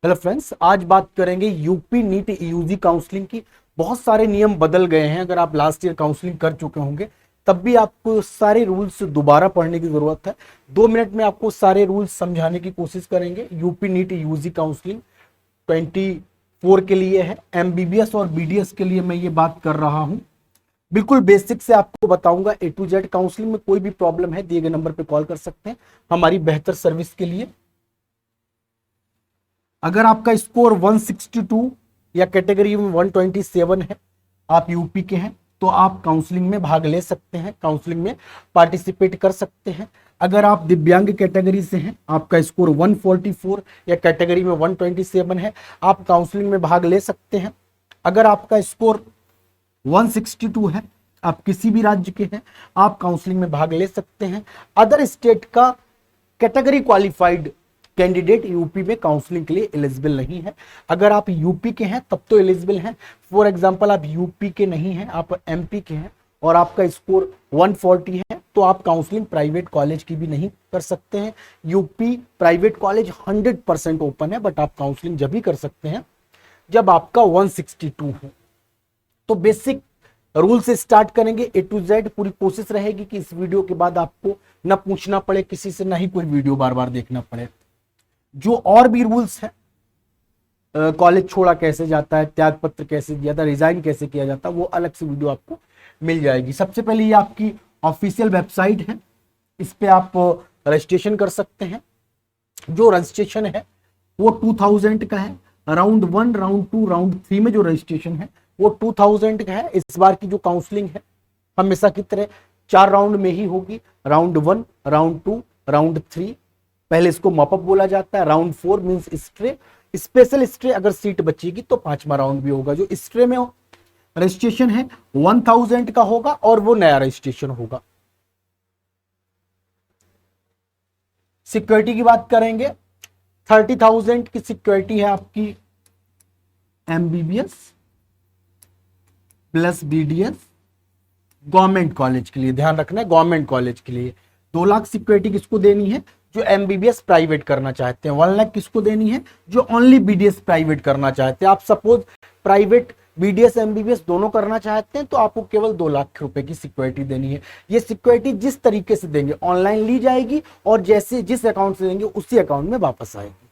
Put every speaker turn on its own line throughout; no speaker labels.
Hello friends, आज बात करेंगे यूपी नीट यूजी काउंसलिंग की। बहुत सारे नियम बदल गए हैं। अगर आप लास्ट ईयर काउंसलिंग कर चुके होंगे तब भी आपको सारे रूल्स दोबारा पढ़ने की जरूरत है। 2 मिनट में आपको सारे रूल्स समझाने की कोशिश करेंगे। यूपी नीट यूजी काउंसलिंग 24 के लिए है। एमबीबीएस और बीडीएस के लिए मैं ये बात कर रहा हूं। बिल्कुल बेसिक से आपको बताऊंगा ए टू जेड। काउंसलिंग में कोई भी प्रॉब्लम है दिए गए नंबर पे कॉल कर सकते हैं हमारी बेहतर सर्विस के लिए। अगर आपका स्कोर 162 या कैटेगरी में 127 है, आप यूपी के हैं, तो आप काउंसलिंग में भाग ले सकते हैं, काउंसलिंग में पार्टिसिपेट कर सकते हैं। अगर आप दिव्यांग कैटेगरी से हैं, आपका स्कोर 144 या कैटेगरी में 127 है, आप काउंसलिंग में भाग ले सकते हैं। अगर आपका स्कोर 162 है, आप किसी भी राज्य के हैं, आप काउंसलिंग में भाग ले सकते हैं। अदर स्टेट का कैटेगरी क्वालिफाइड कैंडिडेट यूपी में काउंसलिंग के लिए एलिजिबल नहीं है। अगर आप यूपी के हैं तब तो एलिजिबल हैं। फॉर एग्जांपल आप यूपी के नहीं हैं, आप एमपी के हैं और आपका स्कोर 140 है, तो आप काउंसलिंग प्राइवेट कॉलेज की भी नहीं कर सकते हैं। यूपी प्राइवेट कॉलेज 100% ओपन है, बट आप काउंसलिंग जब भी कर सकते हैं जब आपका 162 हो। तो बेसिक रूल से स्टार्ट करेंगे ए टू जेड। पूरी कोशिश रहेगी कि इस वीडियो के बाद आपको ना पूछना पड़े किसी से, ना ही कोई वीडियो बार बार देखना पड़े। जो और भी रूल्स है, कॉलेज छोड़ा कैसे जाता है, त्याग पत्र कैसे दिया जाता है, रिजाइन कैसे किया जाता है, वो अलग से वीडियो आपको मिल जाएगी। सबसे पहले ये आपकी ऑफिशियल वेबसाइट है, इस पे आप रजिस्ट्रेशन कर सकते हैं। जो रजिस्ट्रेशन है वो 2000 का है। राउंड 1, राउंड 2, राउंड 3 में जो रजिस्ट्रेशन है वो 2000 का है। इस बार की जो काउंसलिंग है हमेशा की तरह 4 राउंड में ही होगी। Round 1, round 2, round 3। पहले इसको मॉपअप बोला जाता है। Round 4 means stray, special stray अगर सीट बचेगी तो 5वां राउंड भी होगा। जो स्ट्रे में रजिस्ट्रेशन है 1000 का होगा और वो नया रजिस्ट्रेशन होगा। सिक्योरिटी की बात करेंगे, 30,000 की सिक्योरिटी है आपकी MBBS plus BDS government college के लिए। ध्यान रखना है गवर्नमेंट कॉलेज के लिए 2 लाख सिक्योरिटी किसको देनी है? जो एमबीबीएस प्राइवेट करना चाहते हैं। 1 लाख किसको देनी है? जो ओनली बीडीएस प्राइवेट करना चाहते हैं। आप सपोज प्राइवेट बीडीएस एमबीबीएस दोनों करना चाहते हैं तो आपको केवल 2 लाख रुपए की सिक्योरिटी देनी है। ये सिक्योरिटी जिस तरीके से देंगे ऑनलाइन ली जाएगी और जैसे जिस अकाउंट से देंगे उसी अकाउंट में वापस आएगी।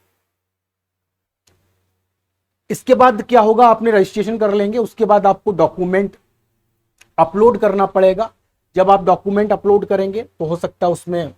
इसके बाद क्या होगा, आपने रजिस्ट्रेशन कर लेंगे, उसके बाद आपको डॉक्यूमेंट अपलोड करना पड़ेगा। जब आप डॉक्यूमेंट अपलोड करेंगे तो हो सकता है उसमें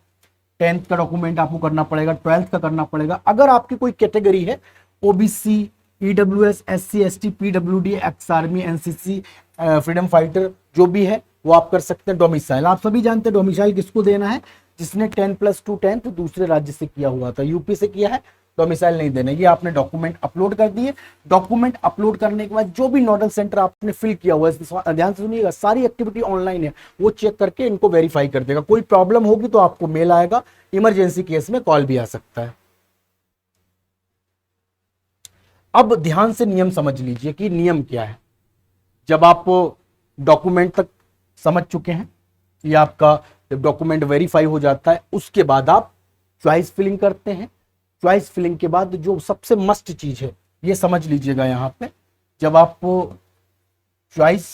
10th का डॉक्यूमेंट आपको करना पड़ेगा, 12th का करना पड़ेगा। अगर आपकी कोई कैटेगरी है OBC, EWS, SC, ST, PWD, ex army, NCC, freedom fighter, जो भी है वो आप कर सकते हैं। डोमिसाइल आप सभी जानते हैं, डोमिसाइल किसको देना है? जिसने 10+2 10th दूसरे राज्य से किया हुआ था, यूपी से किया है, डोमिसाइल नहीं देना। ये आपने डॉक्यूमेंट अपलोड कर दिए। डॉक्यूमेंट अपलोड करने के बाद जो भी नोडल सेंटर आपने फिल किया हुआ है, ध्यान से सुनिएगा, सारी एक्टिविटी ऑनलाइन है, वो चेक करके इनको वेरीफाई कर देगा। कोई प्रॉब्लम होगी तो आपको मेल आएगा, इमरजेंसी केस में कॉल भी आ सकता है। अब ध्यान से नियम समझ लीजिए कि नियम क्या है। जब आप डॉक्यूमेंट तक समझ चुके हैं, ये आपका जब डॉक्यूमेंट वेरीफाई हो जाता है उसके बाद आप चॉइस फिलिंग करते हैं। चॉइस फिलिंग के बाद जो सबसे मस्ट चीज है ये समझ लीजिएगा यहां पे, जब आप चॉइस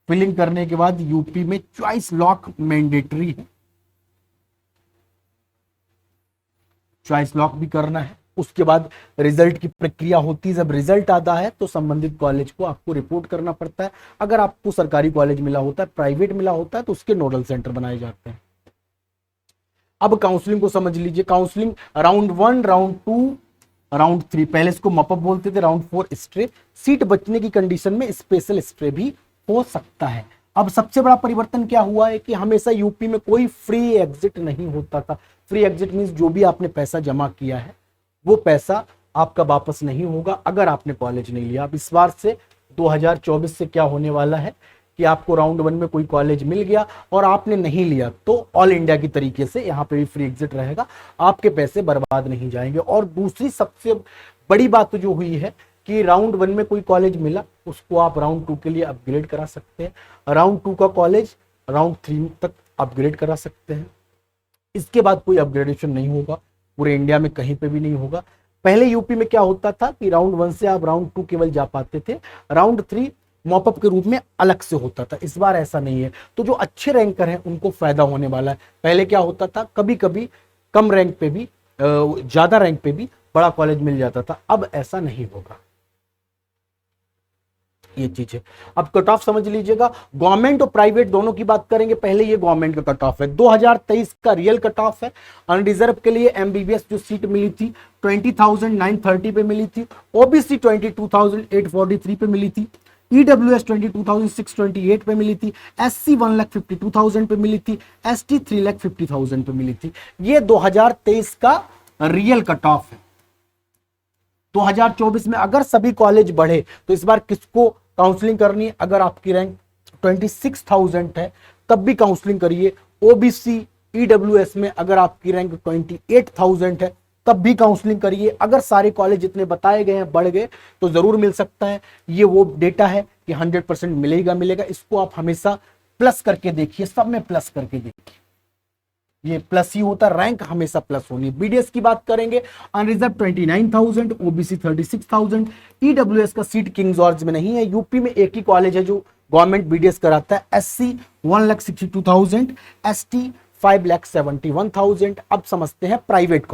फिलिंग करने के बाद यूपी में चॉइस लॉक मैंडेटरी है, चॉइस लॉक भी करना है। उसके बाद रिजल्ट की प्रक्रिया होती है। जब रिजल्ट आता है तो संबंधित कॉलेज को आपको रिपोर्ट करना पड़ता है। अगर आपको सरकारी कॉलेज मिला होता है, प्राइवेट मिला होता है, तो उसके नोडल सेंटर बनाए जाते हैं। अब काउंसलिंग को समझ लीजिए। काउंसलिंग राउंड 1, राउंड 2, राउंड 3, पहले इसको मॉपअप बोलते थे। राउंड 4 स्ट्रे, सीट बचने की कंडीशन में स्पेशल स्ट्रे भी हो सकता है। अब सबसे बड़ा परिवर्तन क्या हुआ है कि हमेशा यूपी में कोई फ्री एग्जिट नहीं होता था। फ्री एग्जिट मींस जो भी आपने पैसा जमा किया है वो पैसा आपका वापस नहीं होगा अगर आपने कॉलेज नहीं लिया। अब इस बार से 2024 से क्या होने वाला है कि आपको राउंड 1 में कोई कॉलेज मिल गया और आपने नहीं लिया तो ऑल इंडिया की तरीके से यहाँ पे भी फ्री एग्जिट रहेगा, आपके पैसे बर्बाद नहीं जाएंगे। और दूसरी सबसे बड़ी बात जो हुई है कि राउंड 1 में कोई कॉलेज मिला उसको आप राउंड 2 के लिए अपग्रेड करा सकते हैं। राउंड 2 का कॉलेज राउंड 3 तक अपग्रेड करा सकते हैं। इसके बाद कोई अपग्रेडेशन नहीं होगा, पूरे इंडिया में कहीं पे भी नहीं होगा। पहले यूपी में क्या होता था कि राउंड 1 से आप राउंड 2 केवल जा पाते थे, राउंड 3 मॉपअप के रूप में अलग से होता था। इस बार ऐसा नहीं है, तो जो अच्छे रैंकर हैं उनको फायदा होने वाला है। पहले क्या होता था, कभी कभी कम रैंक पे भी, ज्यादा रैंक पे भी बड़ा कॉलेज मिल जाता था, अब ऐसा नहीं होगा, ये चीज है। अब कट ऑफ समझ लीजिएगा, गवर्नमेंट और प्राइवेट दोनों की बात करेंगे। पहले ये गवर्नमेंट का कट ऑफ है, 2023 का रियल कट ऑफ है। अनरिजर्व के लिए एमबीबीएस जो सीट मिली थी 20,930 पे मिली थी, ओबीसी 22,843 पे मिली थी, ईडब्ल्यूएस 22,628 पे मिली थी, एससी 1,52,000 पे मिली थी, एसटी 3,50,000 पे मिली थी। ये 2023 का रियल कट ऑफ है। 2024 में अगर सभी कॉलेज बढ़े तो इस बार किसको काउंसलिंग करनी है? अगर आपकी रैंक 26,000 है तब भी काउंसलिंग करिए। ओबीसी ईडब्ल्यूएस में अगर आपकी रैंक 28,000 है तब भी काउंसलिंग करिए। अगर सारे कॉलेज जितने बताए गए हैं बढ़ गए तो जरूर मिल सकता है। ये वो डेटा है कि 100% मिलेगा मिलेगा। इसको आप हमेशा प्लस करके देखिए, सब में प्लस करके देखिए, ये प्लस ही होता, रैंक हमेशा प्लस होनी। बीडीएस की बात करेंगे, अनरिजर्व 29,000, ओबीसी 36,000, ईडब्ल्यूएस का सीट किंग जॉर्ज में नहीं है। यूपी में एक ही कॉलेज है जो गवर्नमेंट बीडीएस कराता है, एससी 1,62,000, एसटी 5,71,000। अब समझते हैं प्राइवेट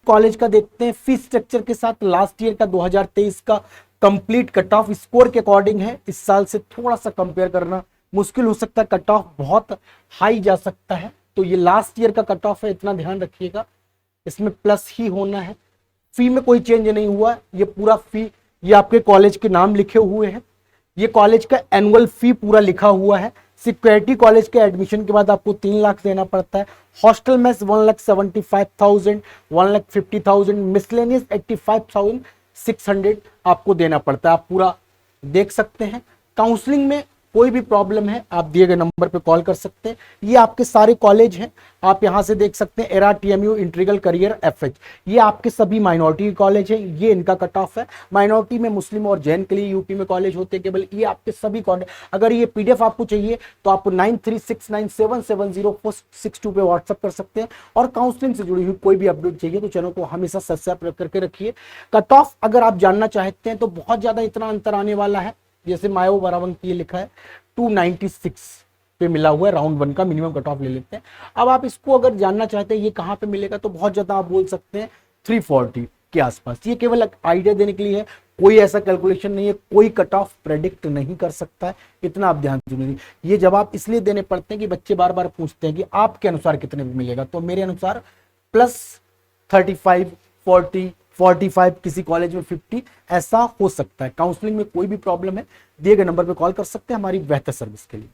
कॉलेज का देखते हैं फीस स्ट्रक्चर के साथ। लास्ट ईयर का 2023 का कंप्लीट कट ऑफ स्कोर के अकॉर्डिंग है। इस साल से थोड़ा सा कंपेयर करना मुश्किल हो सकता है, कट ऑफ बहुत हाई जा सकता है। तो ये लास्ट ईयर का कट ऑफ है, इतना ध्यान रखिएगा, इसमें प्लस ही होना है। फी में कोई चेंज नहीं हुआ, ये पूरा फी, ये आपके कॉलेज के नाम लिखे हुए हैं, ये कॉलेज का एनुअल फी पूरा लिखा हुआ है। सिक्योरिटी कॉलेज के एडमिशन के बाद आपको 3 लाख देना पड़ता है। हॉस्टल मेस 1,75,000, 1,50,000, मिसलेनियस 85,600 आपको देना पड़ता है। आप पूरा देख सकते हैं। काउंसलिंग में कोई भी प्रॉब्लम है आप दिए गए नंबर पे कॉल कर सकते हैं। ये आपके सारे कॉलेज हैं, आप यहां से देख सकते हैं। Era, TMU, integral, career, FH, ये आपके सभी माइनॉरिटी कॉलेज हैं। ये इनका कट ऑफ है। माइनॉरिटी में मुस्लिम और जैन के लिए यूपी में कॉलेज होते हैं केवल। ये आपके सभी कॉलेज। अगर ये पीडीएफ आपको चाहिए तो आप 9369770462 पे व्हाट्सअप कर सकते हैं। और काउंसलिंग से जुड़ी हुई कोई भी अपडेट चाहिए तो चैनल को हमेशा सब्सक्राइब करके रखिए। कट ऑफ अगर आप जानना चाहते हैं तो बहुत ज्यादा इतना अंतर आने वाला है। जैसे मायो बरावन की लिखा है 296 पे मिला हुआ है, राउंड 1 का मिनिमम कट ऑफ ले लेते हैं। अब आप इसको अगर जानना चाहते हैं ये कहां पे मिलेगा तो बहुत ज्यादा आप बोल सकते हैं 340 के आसपास। ये केवल आइडिया देने के लिए है, कोई ऐसा कैलकुलेशन नहीं है, कोई कट ऑफ प्रेडिक्ट नहीं कर सकता है, इतना आप ध्यान दीजिए। ये जवाब इसलिए देने पड़ते हैं कि बच्चे बार बार पूछते हैं कि आपके अनुसार कितने में मिलेगा। तो मेरे अनुसार +35, 40, 45, किसी कॉलेज में 50 ऐसा हो सकता है। काउंसलिंग में कोई भी प्रॉब्लम है दिए गए नंबर पे कॉल कर सकते हैं हमारी बेहतर सर्विस के लिए।